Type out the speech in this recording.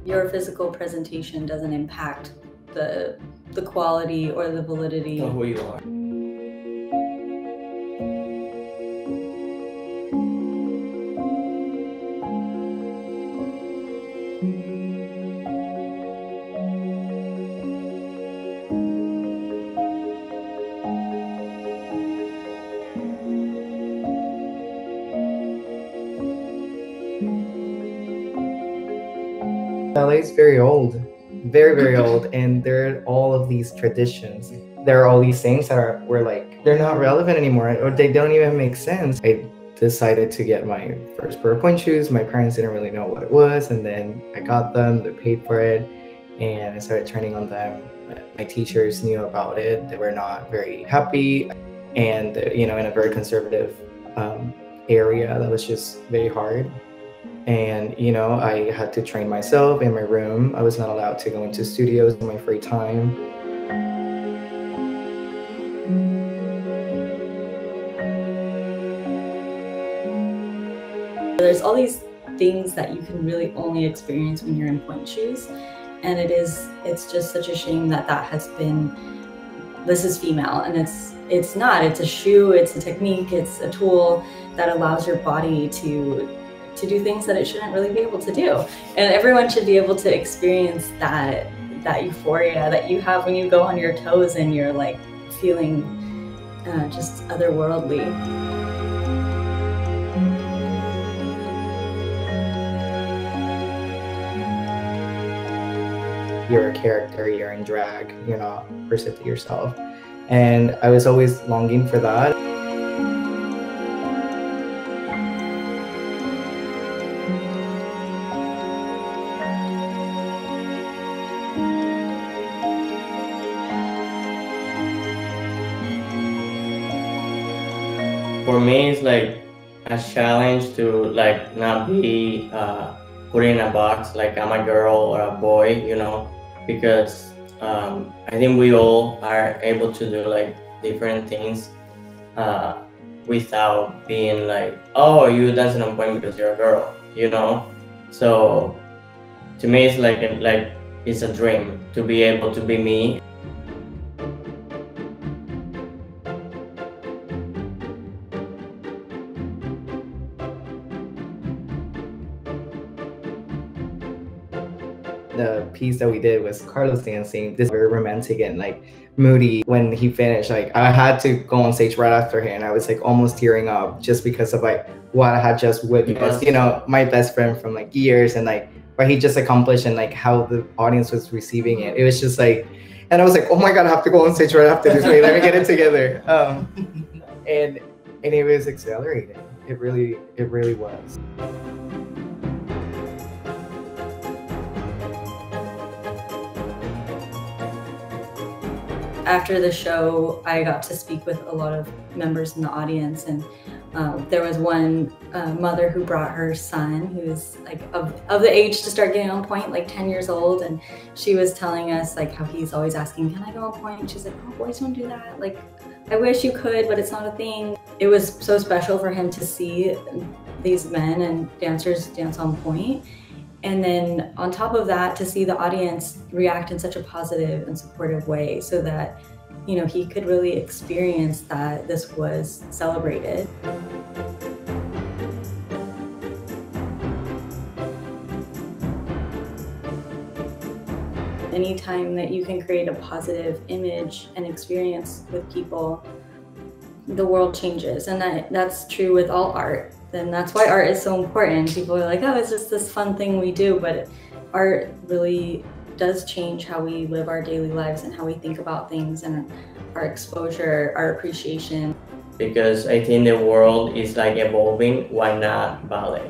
Your physical presentation doesn't impact the quality or the validity of who you are. Ballet is very old, very old, and there are all of these traditions. There are all these things that were like, they're not relevant anymore, or they don't even make sense. I decided to get my first pair of pointe shoes. My parents didn't really know what it was, and then I got them, they paid for it, and I started training on them. My teachers knew about it. They were not very happy, and in a very conservative area, that was just very hard. And I had to train myself in my room. I was not allowed to go into studios in my free time. There's all these things that you can really only experience when you're in pointe shoes, and it's just such a shame that has been, this is female, and it's not. It's a shoe, it's a technique, it's a tool that allows your body to do things that it shouldn't really be able to do. And everyone should be able to experience that euphoria that you have when you go on your toes and you're like feeling just otherworldly. You're a character, you're in drag, you're not person to yourself. And I was always longing for that. For me, it's like a challenge to like not be put in a box like I'm a girl or a boy, because I think we all are able to do like different things without being like, oh, you dancing on pointe because you're a girl, So to me, it's like it's a dream to be able to be me. The piece that we did was Carlos dancing, this very romantic and like moody. When he finished, like I had to go on stage right after him, and I was like almost tearing up just because of like what I had just witnessed. My best friend from like years, and like what he just accomplished, and like how the audience was receiving it. It was just like, and I was like, oh my god, I have to go on stage right after this. Wait, let me get it together. And it was exhilarating. It really was. After the show, I got to speak with a lot of members in the audience, and there was one mother who brought her son, who was like of the age to start getting on pointe, like 10 years old, and she was telling us like how he's always asking, can I go on pointe? And she's like, oh, boys don't do that. Like, I wish you could, but it's not a thing. It was so special for him to see these men and dancers dance on pointe. And then on top of that, to see the audience react in such a positive and supportive way, so that, he could really experience that this was celebrated. Anytime that you can create a positive image and experience with people, the world changes. And that's true with all art. And that's why art is so important. People are like, oh, it's just this fun thing we do, but art really does change how we live our daily lives and how we think about things, and our exposure, our appreciation. Because I think the world is like evolving, why not ballet?